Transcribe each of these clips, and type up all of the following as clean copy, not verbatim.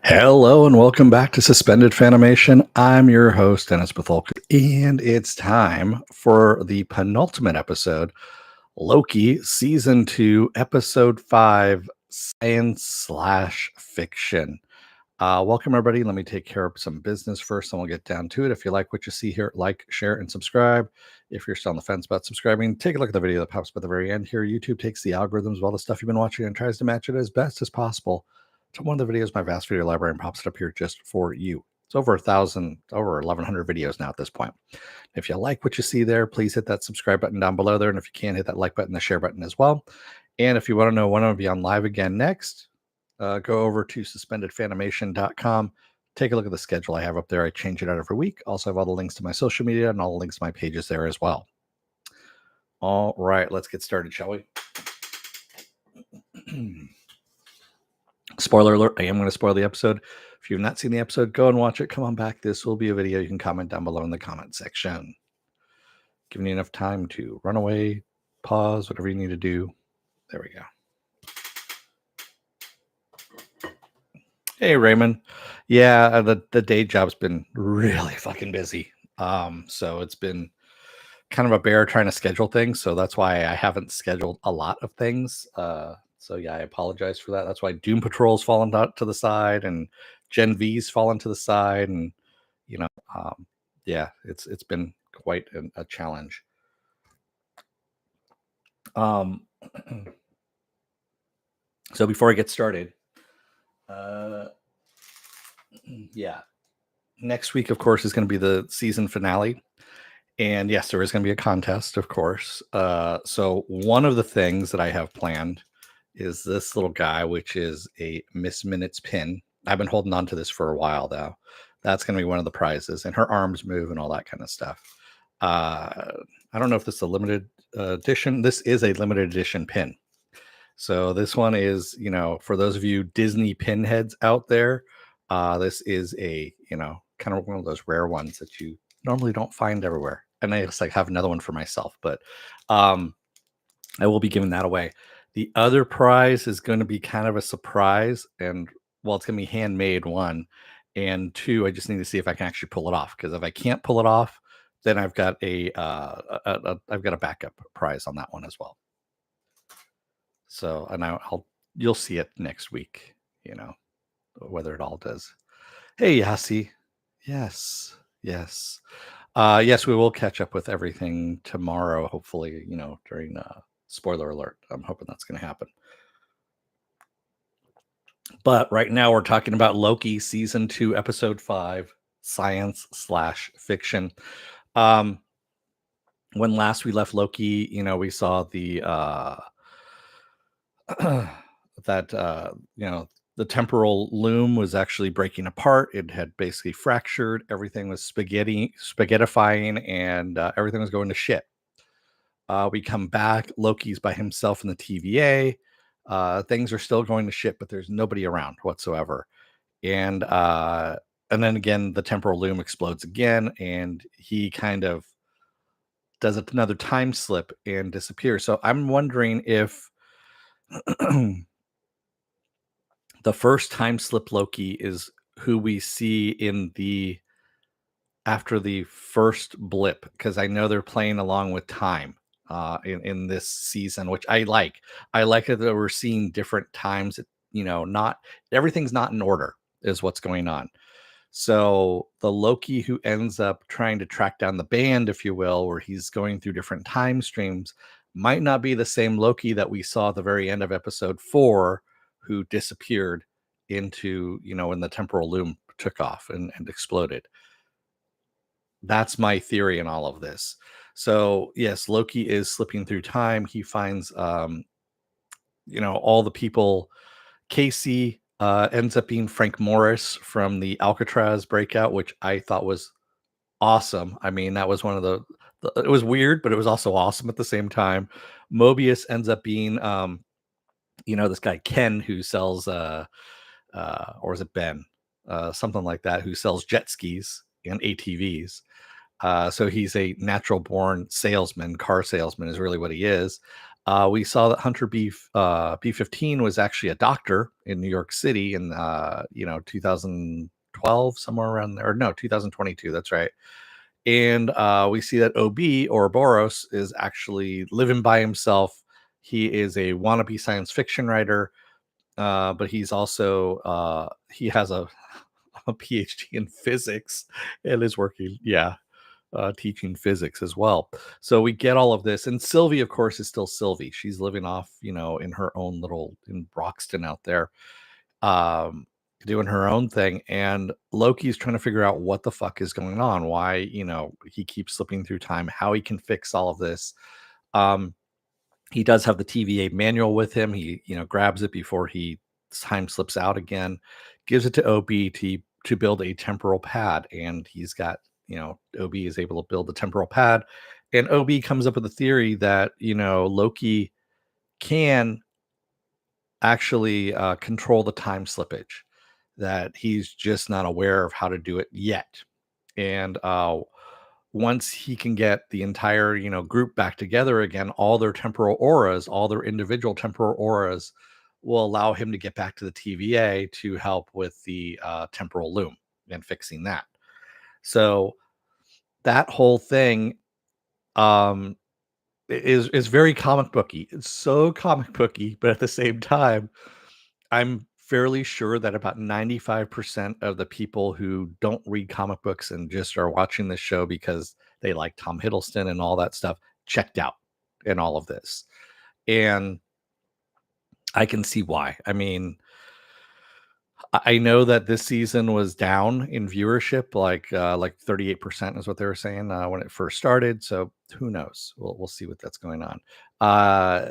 Hello and welcome back to Suspended Fanimation. I'm your host, Dennis Bithoulkas, and it's time for the penultimate episode, Loki Season 2, Episode 5, Science slash Fiction. Welcome, everybody. Let me take care of some business first, and we'll get down to it. If you like what you see here, like, share, and subscribe. If you're still on the fence about subscribing, take a look at the video that pops up at the very end here. YouTube takes the algorithms of all the stuff you've been watching and tries to match it as best as possible to one of the videos, my vast video library, and pops it up here just for you. It's over 1,100 videos now at this point. If you like what you see there, please hit that subscribe button down below there. And if you can, hit that like button, the share button as well. And if you want to know when I'll be on live again next, go over to suspendedfanimation.com. Take a look at the schedule I have up there. I change it out every week. Also have all the links to my social media and all the links to my pages there as well. All right, let's get started, shall we? Spoiler alert, I am going to spoil the episode. If you've not seen the episode, go and watch it. Come on back. This will be a video. You can comment down below in the comment section. Giving you enough time to run away, pause, whatever you need to do. There we go. Hey, Raymond. Yeah, the day job's been really fucking busy. So it's been kind of a bear trying to schedule things. So that's why I haven't scheduled a lot of things. So yeah, I apologize for that. That's why Doom Patrol's fallen to the side and Gen V's fallen to the side, and yeah, it's been quite a challenge. So before I get started, yeah, next week, of course, is going to be the season finale. And yes, there is going to be a contest, of course. So one of the things that I have planned is this little guy, which is a Miss Minutes pin. I've been holding on to this for a while, though. That's going to be one of the prizes, and her arms move and all that kind of stuff. I don't know if this is a limited edition. This is a limited edition pin. So this one is, for those of you Disney pinheads out there, this is a, kind of one of those rare ones that you normally don't find everywhere. And I just have another one for myself, but I will be giving that away. The other prize is going to be kind of a surprise, and it's going to be handmade, one, and two, I just need to see if I can actually pull it off, because if I can't pull it off, then I've got I've got a backup prize on that one as well. So, and you'll see it next week, whether it all does. Hey, Yasi. Yes. Yes, we will catch up with everything tomorrow, hopefully, during spoiler alert. I'm hoping that's going to happen. But right now we're talking about Loki season 2, episode 5, science slash fiction. When last we left Loki, we saw the the temporal loom was actually breaking apart. It had basically fractured. Everything was spaghettifying, and everything was going to shit. We come back. Loki's by himself in the TVA. Things are still going to shit, but there's nobody around whatsoever. And then again, the temporal loom explodes again, and he kind of does another time slip and disappears. So I'm wondering if the first time slip Loki is who we see after the first blip, because I know they're playing along with time in this season, which I like. I like it that we're seeing different times. Not everything's not in order is what's going on. So the Loki who ends up trying to track down the band, if you will, where he's going through different time streams, might not be the same Loki that we saw at the very end of episode 4, who disappeared into, when the temporal loom took off and exploded. That's my theory in all of this. So yes, Loki is slipping through time. He finds, all the people. Casey ends up being Frank Morris from the Alcatraz breakout, which I thought was awesome. I mean, that was one of it was weird, but it was also awesome at the same time. Mobius ends up being, this guy Ken, who sells, or is it Ben? Something like that, who sells jet skis and ATVs. So he's a natural born salesman. Car salesman is really what he is. We saw that Hunter B15 was actually a doctor in New York City in 2012, somewhere around there. Or no, 2022. That's right. And we see that OB or Boros is actually living by himself. He is a wannabe science fiction writer, but he's also he has a PhD in physics and is working, teaching physics as well. So we get all of this, and Sylvie, of course, is still Sylvie. She's living off, in her own little in Broxton out there, um, doing her own thing. And Loki's trying to figure out what the fuck is going on, why he keeps slipping through time, how he can fix all of this. Um, he does have the TVA manual with him. He, grabs it before he time slips out again, gives it to OB to build a temporal pad, and he's got, OB is able to build the temporal pad, and OB comes up with a theory that Loki can actually control the time slippage, that he's just not aware of how to do it yet, and once he can get the entire group back together again, all their temporal auras, all their individual temporal auras, will allow him to get back to the TVA to help with the temporal loom and fixing that. So that whole thing um is very comic booky. It's so comic booky, but at the same time, I'm fairly sure that about 95% of the people who don't read comic books and just are watching this show because they like Tom Hiddleston and all that stuff checked out in all of this. And I can see why. I mean, I know that this season was down in viewership, like 38% is what they were saying when it first started. So who knows? We'll see what that's going on.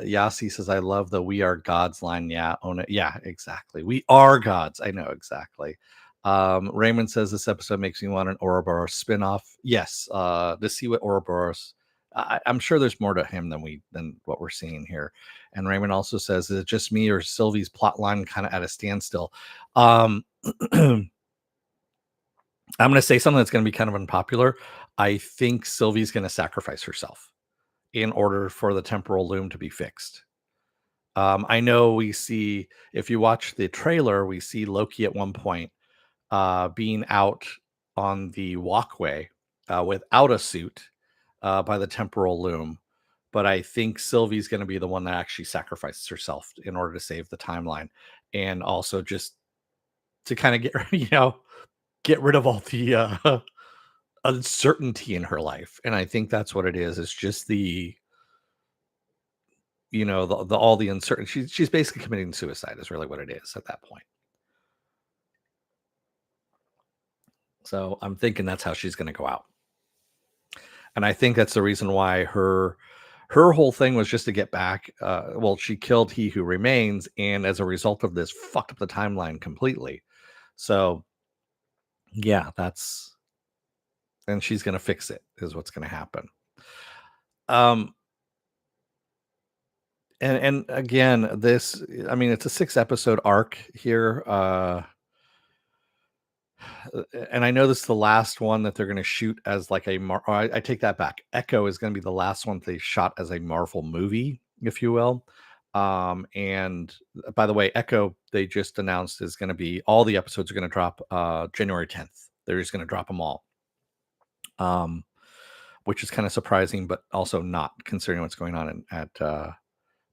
Yasi says, "I love the 'We are gods' line." Yeah, own it. Yeah, exactly. We are gods. I know exactly. Raymond says this episode makes me want an Ouroboros spinoff. Yes, to see what Ouroboros. I'm sure there's more to him than what we're seeing here. And Raymond also says, "Is it just me or Sylvie's plot line kind of at a standstill?" Um, I'm going to say something that's going to be kind of unpopular. I think Sylvie's going to sacrifice herself in order for the temporal loom to be fixed. I know we see, if you watch the trailer, we see Loki at one point being out on the walkway without a suit by the temporal loom. But I think Sylvie's going to be the one that actually sacrifices herself in order to save the timeline, and also just to kind of get get rid of all the uncertainty in her life. And I think that's what it is. It's just the all the uncertainty. She's basically committing suicide is really what it is at that point. So I'm thinking that's how she's going to go out. And I think that's the reason why her whole thing was just to get back. Well, she killed He Who Remains, and as a result of this, fucked up the timeline completely. So yeah, that's and she's gonna fix it, is what's gonna happen. Um, and again, this, I mean, it's a 6 episode arc here. And I know this is the last one that they're going to shoot as like I take that back. Echo is going to be the last one they shot as a Marvel movie, if you will. And by the way, Echo, they just announced, is going to be, all the episodes are going to drop January 10th. They're just going to drop them all. Which is kind of surprising, but also not, considering what's going on at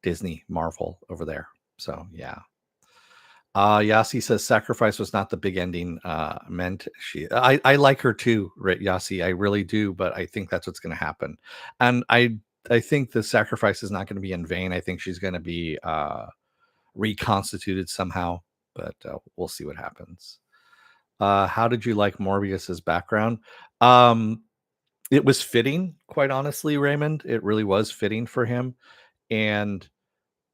Disney Marvel over there. So yeah. Yasi says sacrifice was not the big ending meant. I like her too, right, Yasi. I really do, but I think that's what's going to happen. And I think the sacrifice is not going to be in vain. I think she's going to be reconstituted somehow, but we'll see what happens. How did you like Morbius's background? It was fitting, quite honestly, Raymond. It really was fitting for him. And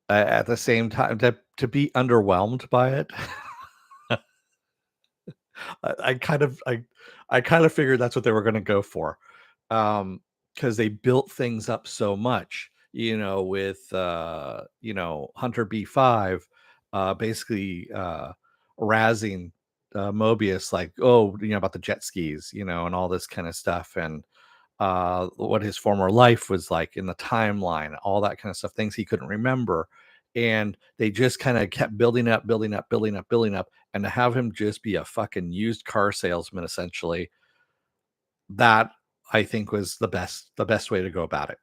at the same time, to be underwhelmed by it, I kind of I kind of figured that's what they were going to go for, because they built things up so much, with Hunter B5, basically razzing Mobius, like, oh, about the jet skis, and all this kind of stuff, and what his former life was like in the timeline, all that kind of stuff, things he couldn't remember. And they just kind of kept building up, building up, building up, building up. And to have him just be a fucking used car salesman, essentially, that I think was the best way to go about it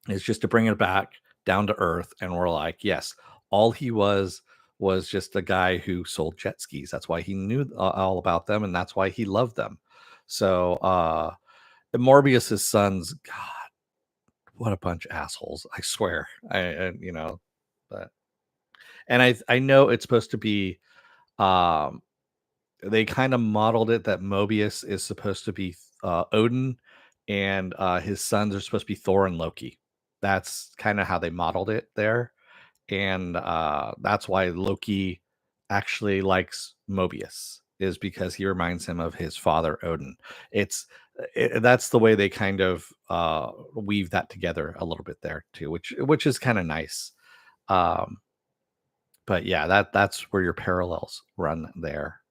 is just to bring it back down to earth. And we're like, yes, all he was just a guy who sold jet skis. That's why he knew all about them, and that's why he loved them. So Morbius's sons, God, what a bunch of assholes! I swear. But and I know it's supposed to be. Um, they kind of modeled it that Mobius is supposed to be Odin, and his sons are supposed to be Thor and Loki. That's kind of how they modeled it there, and that's why Loki actually likes Mobius is because he reminds him of his father Odin. It's that's the way they kind of weave that together a little bit there too, which is kind of nice. Um, but yeah, that's where your parallels run there.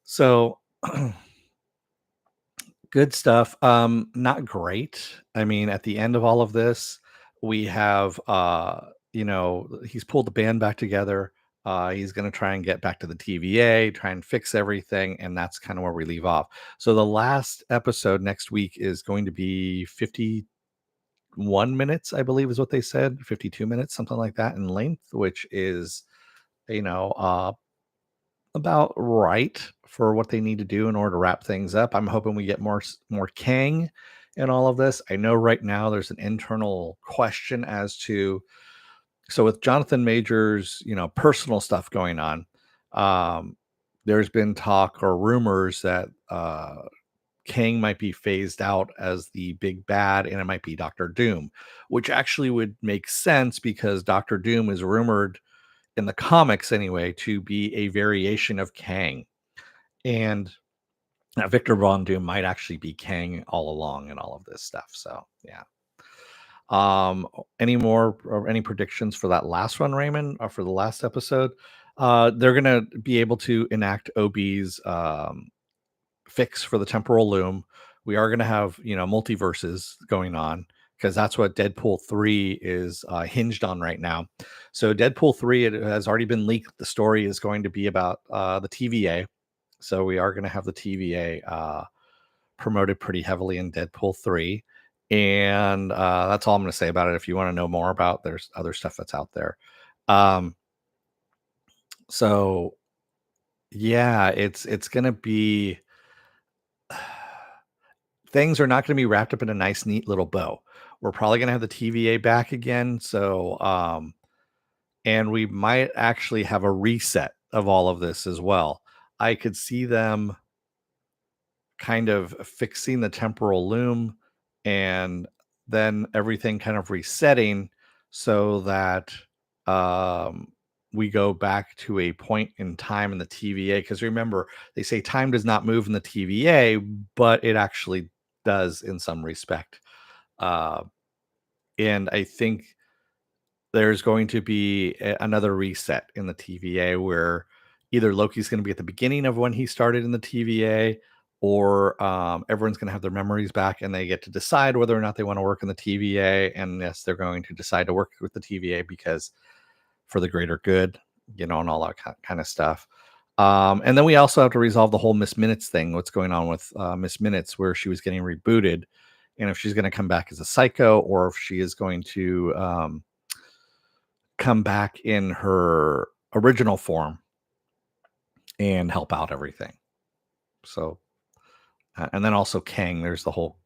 So good stuff. Not great. I mean, at the end of all of this, we have he's pulled the band back together. He's going to try and get back to the TVA, try and fix everything, and that's kind of where we leave off. So the last episode next week is going to be 51 minutes, I believe is what they said, 52 minutes, something like that in length, which is you know, uh about right for what they need to do in order to wrap things up. I'm hoping we get more Kang in all of this. I know right now there's an internal question as to so with Jonathan Majors, personal stuff going on. Um, there's been talk or rumors that Kang might be phased out as the big bad, and it might be Doctor Doom, which actually would make sense because Doctor Doom is rumored in the comics anyway to be a variation of Kang. And Victor Von Doom might actually be Kang all along and all of this stuff. So yeah. Any more or any predictions for that last one, Raymond, or for the last episode? They're gonna be able to enact OB's fix for the temporal loom. We are gonna have multiverses going on because that's what Deadpool 3 is hinged on right now. So Deadpool 3, it has already been leaked. The story is going to be about the TVA. So we are going to have the TVA promoted pretty heavily in Deadpool 3. And that's all I'm going to say about it. If you want to know more about, there's other stuff that's out there. Um, so yeah, it's going to be things are not going to be wrapped up in a nice, neat little bow. We're probably going to have the TVA back again. So and we might actually have a reset of all of this as well. I could see them kind of fixing the temporal loom and then everything kind of resetting so that um, we go back to a point in time in the TVA. Because remember, they say time does not move in the TVA, but it actually does in some respect. Uh, and I think there's going to be another reset in the TVA where either Loki's going to be at the beginning of when he started in the TVA, or everyone's going to have their memories back and they get to decide whether or not they want to work in the TVA. And yes, they're going to decide to work with the TVA because for the greater good, and all that kind of stuff. And then we also have to resolve the whole Miss Minutes thing. What's going on with Miss Minutes, where she was getting rebooted, and if she's going to come back as a psycho or if she is going to come back in her original form and help out everything. So, and then also Kang, there's the whole,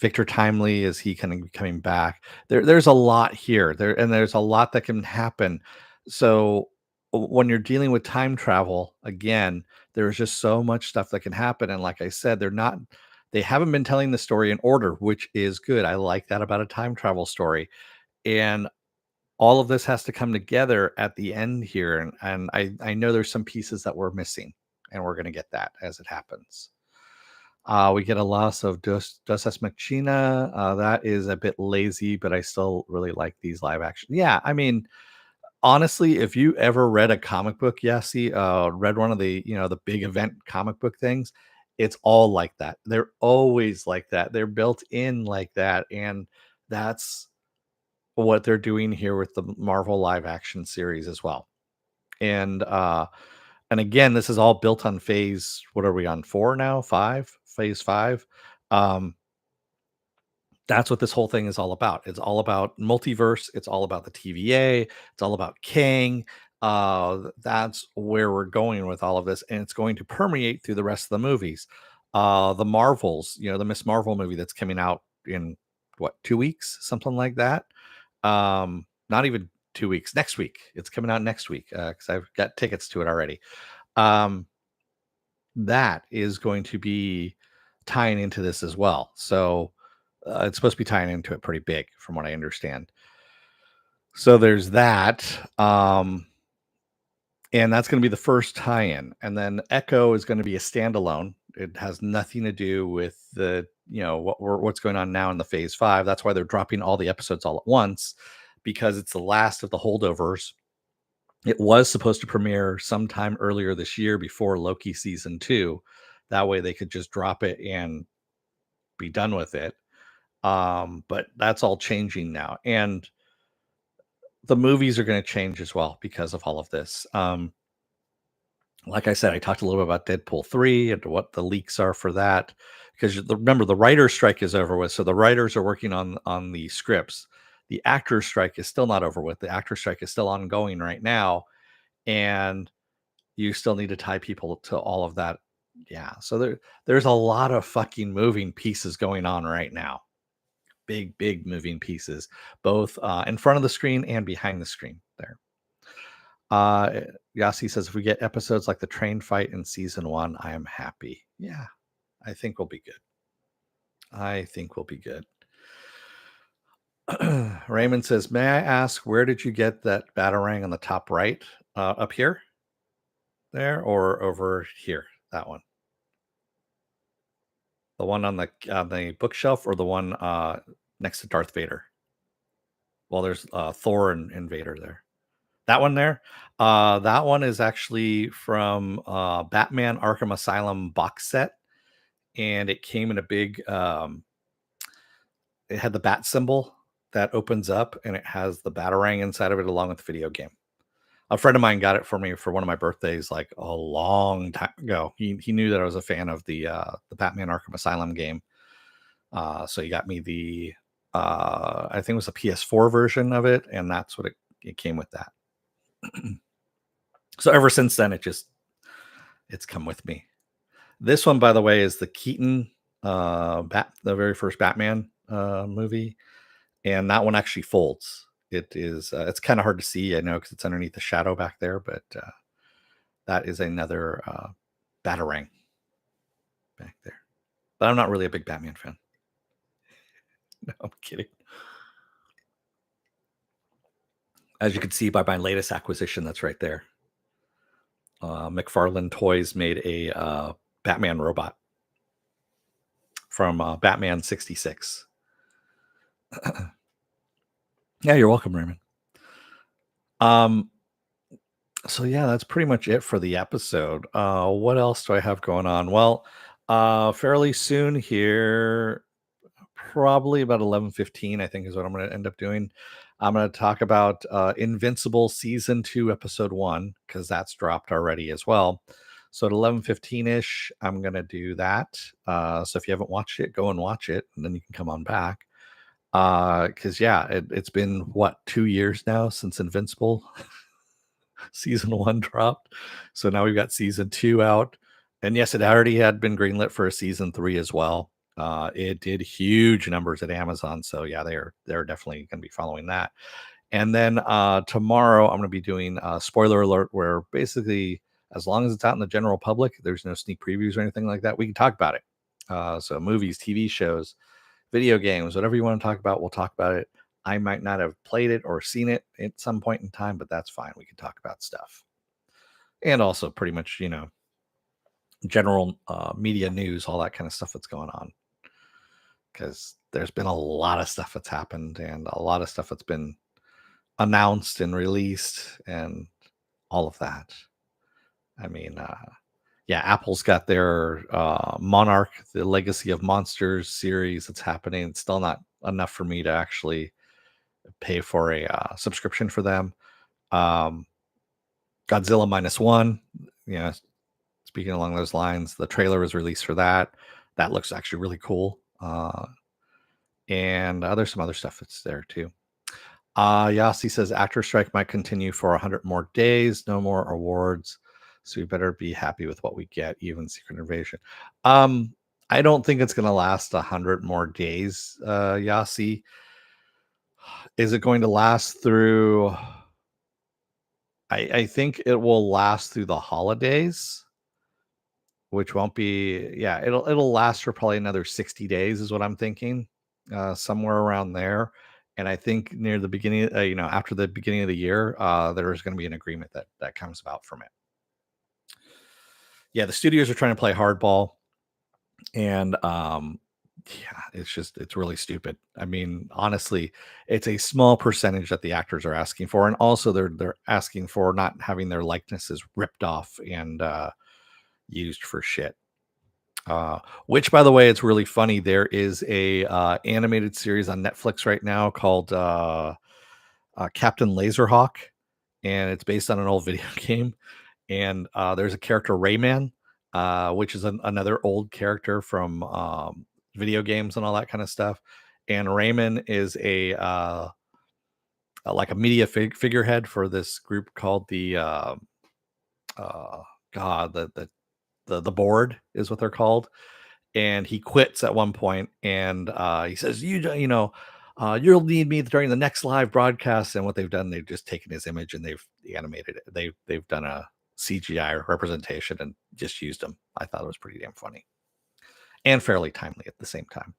Victor Timely, is he kind of coming back? There's a lot here. And there's a lot that can happen. So when you're dealing with time travel, again, there's just so much stuff that can happen. And like I said, they haven't been telling the story in order, which is good. I like that about a time travel story. And all of this has to come together at the end here, and I know there's some pieces that we're missing, and we're going to get that as it happens. We get a loss of Dos Es Machina. That is a bit lazy, but I still really like these live action. Yeah, I mean, honestly, if you ever read a comic book, read one of the the big event comic book things, It's all like that. They're always like that. They're built in like that, and that's what they're doing here with the Marvel live action series as well. And again, this is all built on phase, what are we on, 4 now? 5? Phase 5. Um, that's what this whole thing is all about. It's all about multiverse. It's all about the TVA. It's all about Kang. That's where we're going with all of this, and it's going to permeate through the rest of the movies. The Marvels, the Miss Marvel movie that's coming out in what, 2 weeks, something like that. Not even 2 weeks. Next week, it's coming out next week because I've got tickets to it already. Um, that is going to be tying into this as well. So it's supposed to be tying into it pretty big, from what I understand. So there's that. And that's going to be the first tie-in. And then Echo is going to be a standalone. It has nothing to do with the, what's going on now in the phase 5. That's why they're dropping all the episodes all at once, because it's the last of the holdovers. It was supposed to premiere sometime earlier this year before Loki season 2. That way they could just drop it and be done with it. But that's all changing now. And the movies are going to change as well because of all of this. Like I said, I talked a little bit about Deadpool 3 and what the leaks are for that. Because remember, the writer's strike is over with. So the writers are working on the scripts. The actor's strike is still not over with. The actor's strike is still ongoing right now. And you still need to tie people to all of that. Yeah. So there's a lot of fucking moving pieces going on right now. Big moving pieces, both in front of the screen and behind the screen there. Yasi says, if we get episodes like the train fight in season 1, I am happy. Yeah, I think we'll be good. Raymond says, may I ask, where did you get that Batarang on the top right? Up here? There? Or over here? That one? The one on the bookshelf, or the one next to Darth Vader? Well, there's Thor and Vader there. That one there? That one is actually from Batman Arkham Asylum box set. And it came in a big, it had the bat symbol that opens up, and it has the Batarang inside of it along with the video game. A friend of mine got it for me for one of my birthdays like a long time ago. He knew that I was a fan of the Batman Arkham Asylum game. So he got me the I think it was a PS4 version of it, and that's what it came with that. So ever since then, it's come with me. This one, by the way, is the Keaton the very first Batman movie, and that one actually folds. It is it's kind of hard to see, I know, because it's underneath the shadow back there, but that is another Batarang back there. But I'm not really a big Batman fan. No, I'm kidding. As you can see by my latest acquisition, that's right there. McFarlane Toys made a Batman robot from Batman 66. Yeah, you're welcome, Raymond. So yeah, that's pretty much it for the episode. What else do I have going on? Well, fairly soon here, probably about 11:15, I think is what I'm going to end up doing. I'm going to talk about Invincible season 2 episode 1, because that's dropped already as well. So at 11:15ish, I'm going to do that. So if you haven't watched it, go and watch it, and then you can come on back. Because yeah, it's been what, 2 years now since Invincible season 1 dropped. So now we've got season 2 out. And yes, it already had been greenlit for a season 3 as well. It did huge numbers at Amazon. So yeah, they're definitely going to be following that. And then tomorrow I'm going to be doing a spoiler alert, where basically, as long as it's out in the general public, there's no sneak previews or anything like that, we can talk about it. So movies, TV shows, video games, whatever you want to talk about, we'll talk about it. I might not have played it or seen it at some point in time, but that's fine. We can talk about stuff. And also pretty much, general media news, all that kind of stuff that's going on. Because there's been a lot of stuff that's happened, and a lot of stuff that's been announced and released and all of that. I mean, Yeah, Apple's got their Monarch, the Legacy of Monsters series that's happening. It's still not enough for me to actually pay for a subscription for them. Um, Godzilla minus one, you know, speaking along those lines, the trailer was released for that. That looks actually really cool. And there's some other stuff that's there too. Yasi says actor strike might continue for 100 more days. No more awards, so we better be happy with what we get. Even Secret Invasion. I don't think it's going to last 100 more days. Yasi, is it going to last through? I think it will last through the holidays, which won't be. Yeah, it'll last for probably another 60 days, is what I'm thinking, somewhere around there. And I think near the beginning, after the beginning of the year, there is going to be an agreement that comes about from it. Yeah, the studios are trying to play hardball, and yeah, it's really stupid. I mean, honestly, it's a small percentage that the actors are asking for, and also they're asking for not having their likenesses ripped off and used for shit. Which, by the way, it's really funny. There is a animated series on Netflix right now called Captain Laserhawk, and it's based on an old video game. And there's a character Rayman, which is another old character from video games and all that kind of stuff. And Rayman is like a media figurehead for this group called the uh, God the board is what they're called. And he quits at one point, and he says, you'll need me during the next live broadcast." And what they've done, they've just taken his image and they've animated it. They've done a CGI representation and just used him. I thought it was pretty damn funny and fairly timely at the same time.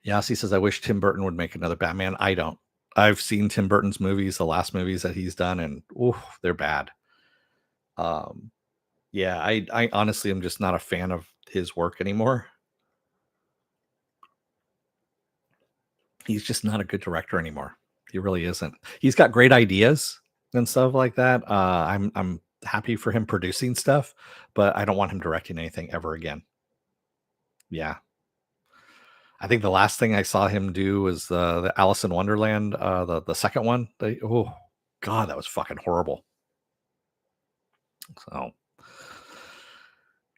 Yasi says, "I wish Tim Burton would make another Batman." I don't. I've seen Tim Burton's movies, the last movies that he's done, and they're bad. Yeah, I honestly am just not a fan of his work anymore. He's just not a good director anymore. He really isn't. He's got great ideas and stuff like that. I'm happy for him producing stuff, but I don't want him directing anything ever again. Yeah. I think the last thing I saw him do was the Alice in Wonderland, the second one. Oh God, that was fucking horrible. So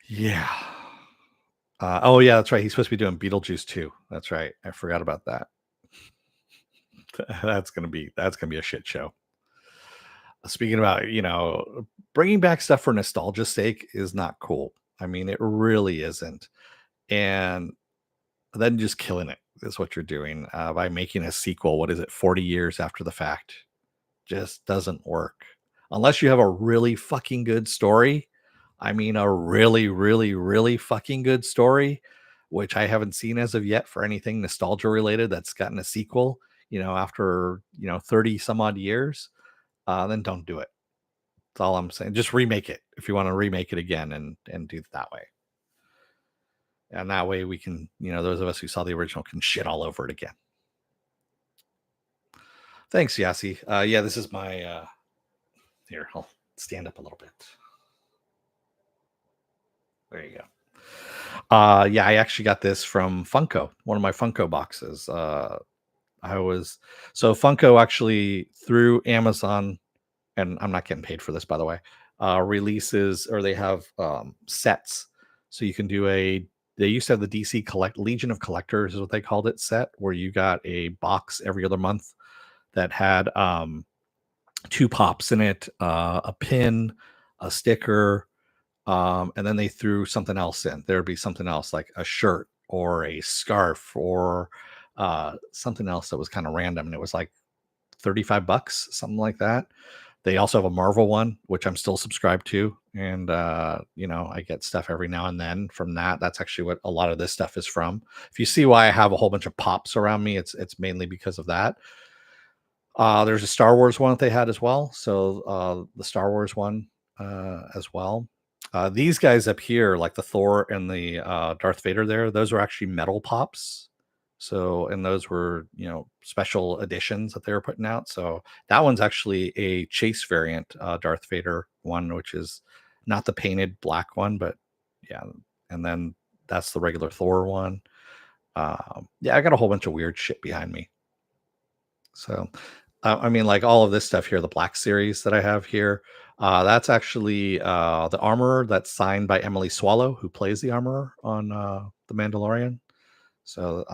yeah. Oh yeah, that's right. He's supposed to be doing Beetlejuice too. That's right. I forgot about that. That's gonna be a shit show. Speaking about, bringing back stuff for nostalgia's sake is not cool. I mean, it really isn't. And then just killing it is what you're doing by making a sequel. What is it, 40 years after the fact? Just doesn't work. Unless you have a really fucking good story. I mean, a really, really, really fucking good story, which I haven't seen as of yet for anything nostalgia related that's gotten a sequel, after, 30 some odd years. Then don't do it. That's all I'm saying. Just remake it if you want to remake it again and do it that way. And that way we can, those of us who saw the original can shit all over it again. Thanks, Yasi. Yeah, this is my here, I'll stand up a little bit. There you go. Yeah, I actually got this from Funko, one of my Funko boxes. Funko actually through Amazon, and I'm not getting paid for this, by the way, releases, or they have sets. So you can do they used to have the DC Legion of Collectors is what they called it, set, where you got a box every other month that had 2 pops in it, a pin, a sticker, and then they threw something else in. There'd be something else like a shirt or a scarf or something else that was kind of random. And it was like $35, something like that. They also have a Marvel one, which I'm still subscribed to. And, I get stuff every now and then from that. That's actually what a lot of this stuff is from. If you see why I have a whole bunch of pops around me, it's mainly because of that. There's a Star Wars one that they had as well. So the Star Wars one as well. These guys up here, like the Thor and the Darth Vader there, those are actually metal pops. So, and those were, special editions that they were putting out. So that one's actually a chase variant Darth Vader one, which is not the painted black one, but yeah. And then that's the regular Thor one. Yeah, I got a whole bunch of weird shit behind me. So, I mean, like all of this stuff here, the Black Series that I have here, that's actually the armorer that's signed by Emily Swallow, who plays the armorer on The Mandalorian. So,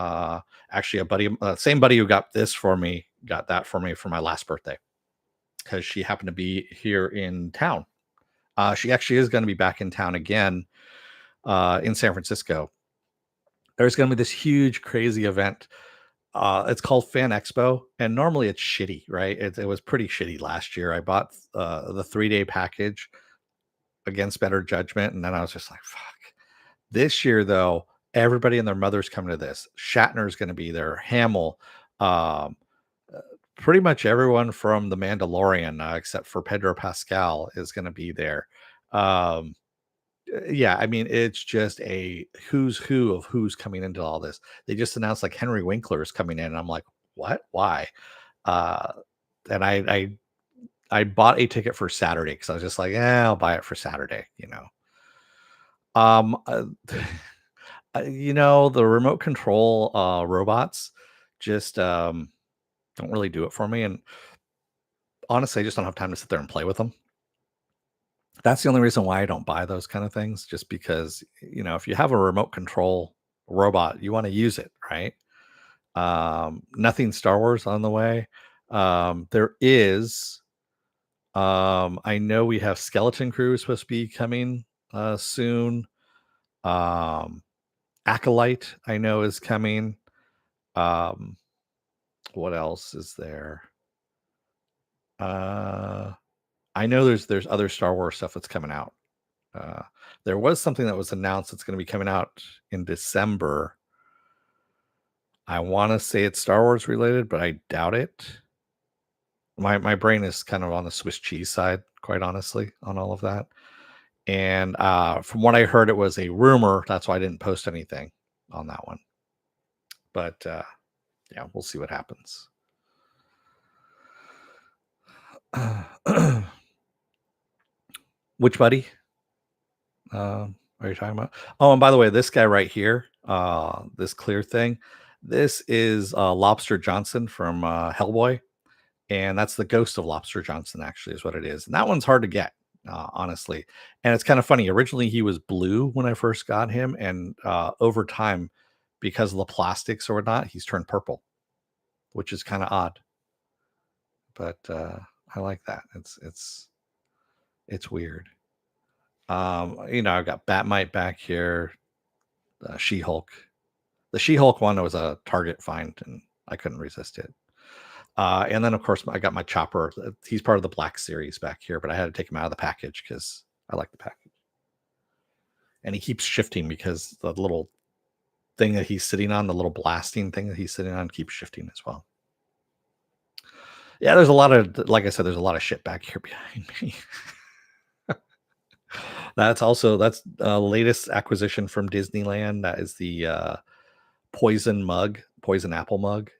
actually, a buddy, same buddy who got this for me, got that for me for my last birthday because she happened to be here in town. She actually is going to be back in town again in San Francisco. There's going to be this huge, crazy event. It's called Fan Expo, and normally it's shitty, right? It was pretty shitty last year. I bought the 3-day package against better judgment, and then I was just like, fuck. This year, though, everybody and their mother's coming to this. Shatner's going to be there, Hamill, um, pretty much everyone from The Mandalorian, except for Pedro Pascal, is going to be there. Yeah, I mean, it's just a who's who of who's coming into all this. They just announced like Henry Winkler is coming in, and I'm like, what? Why? Uh, and I bought a ticket for Saturday because I was just like, yeah, I'll buy it for Saturday, you know. Um, uh, the remote control robots just don't really do it for me, and honestly, I just don't have time to sit there and play with them. That's the only reason why I don't buy those kind of things, just because, if you have a remote control robot, you want to use it, right? Nothing Star Wars on the way. There is, I know we have Skeleton Crew supposed to be coming soon. Um, Acolyte, I know, is coming. Um, what else is there? I know there's other Star Wars stuff that's coming out. Uh, there was something that was announced that's going to be coming out in December. I want to say it's Star Wars related, but I doubt it. My brain is kind of on the Swiss cheese side, quite honestly, on all of that. And from what I heard, it was a rumor. That's why I didn't post anything on that one. But yeah, we'll see what happens. Which buddy? Are you talking about? Oh, and by the way, this guy right here, this clear thing, this is Lobster Johnson from Hellboy, and that's the ghost of Lobster Johnson. Actually, is what it is, and that one's hard to get, honestly. And it's kind of funny. Originally, he was blue when I first got him, and over time, because of the plastics or whatnot, he's turned purple, which is kind of odd. But I like that. It's weird. I've got Batmite back here, She-Hulk. The She-Hulk one was a Target find, and I couldn't resist it. And then, of course, I got my Chopper. He's part of the Black Series back here, but I had to take him out of the package because I like the package. And he keeps shifting because the little thing that he's sitting on, the little blasting thing that he's sitting on, keeps shifting as well. Yeah, there's a lot of, like I said, there's a lot of shit back here behind me. That's latest acquisition from Disneyland. That is the poison apple mug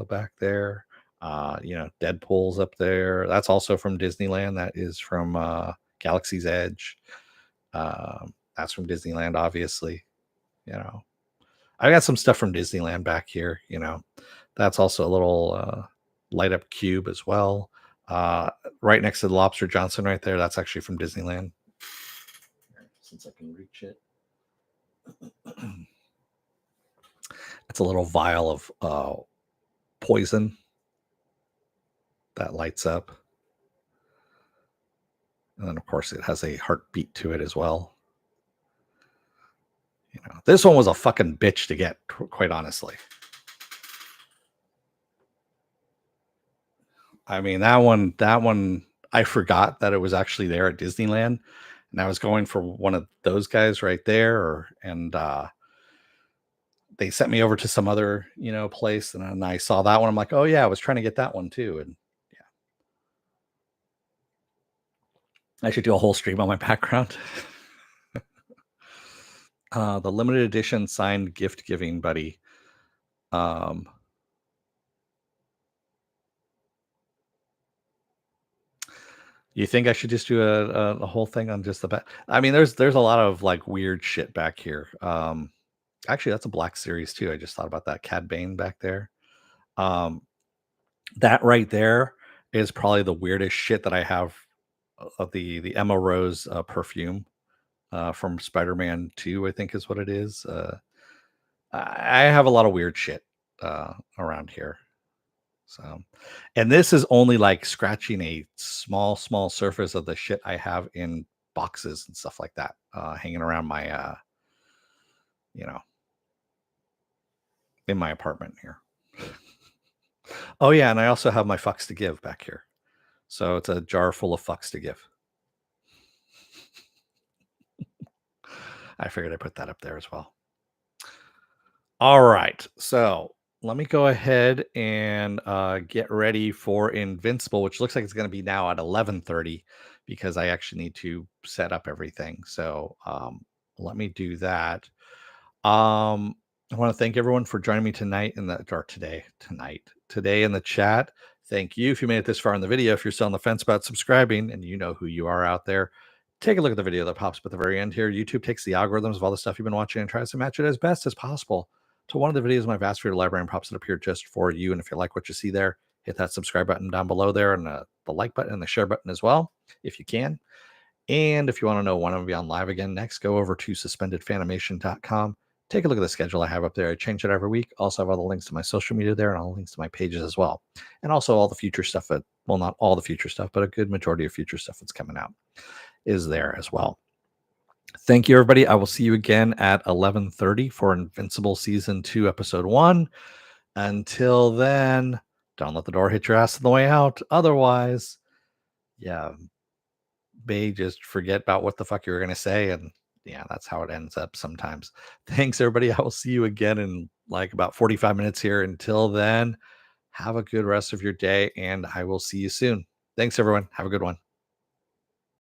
back there. Deadpool's up there. That's also from Disneyland. That is from Galaxy's Edge. That's from Disneyland, obviously. I got some stuff from Disneyland back here. That's also a little light up cube as well. Right next to the Lobster Johnson right there. That's actually from Disneyland. Since I can reach it. It's a little vial of poison that lights up. And then, of course, it has a heartbeat to it as well. This one was a fucking bitch to get, quite honestly. I mean, that one, I forgot that it was actually there at Disneyland, and I was going for one of those guys right there, and they sent me over to some other, place, and then I saw that one. I'm like, oh yeah, I was trying to get that one too, and yeah, I should do a whole stream on my background. The limited edition signed gift giving buddy. You think I should just do a whole thing on just the back? I mean, there's a lot of like weird shit back here. Actually, that's a Black Series too. I just thought about that. Cad Bane back there. Um, that right there is probably the weirdest shit that I have of the Emma Rose perfume from Spider-Man 2, I think is what it is. I have a lot of weird shit around here. So, and this is only like scratching a small surface of the shit I have in boxes and stuff like that, hanging around my, you know, in my apartment here. Oh yeah, and I also have my fucks to give back here. So it's a jar full of fucks to give. I figured I'd put that up there as well. All right. So let me go ahead and get ready for Invincible, which looks like it's going to be now at 11:30 because I actually need to set up everything. So let me do that. I want to thank everyone for joining me tonight in the or today in the chat. Thank you if you made it this far in the video. If you're still on the fence about subscribing and you know who you are out there, take a look at the video that pops up at the very end here. YouTube takes the algorithms of all the stuff you've been watching and tries to match it as best as possible to one of the videos in my vast video library and pops it up here just for you. And if you like what you see there, hit that subscribe button down below there and the like button and the share button as well, if you can. And if you want to know when I'm going to be on live again next, go over to suspendedfanimation.com. Take a look at the schedule I have up there. I change it every week. Also have all the links to my social media there and all the links to my pages as well. And also all the future stuff that, well, not all the future stuff, but a good majority of future stuff that's coming out is there as well. Thank you, everybody. I will see you again at 11:30 for Invincible Season 2, Episode 1. Until then, don't let the door hit your ass on the way out. Otherwise, yeah, may just forget about what the fuck you were going to say. And yeah, that's how it ends up sometimes. Thanks, everybody. I will see you again in like about 45 minutes here. Until then, have a good rest of your day, and I will see you soon. Thanks, everyone. Have a good one.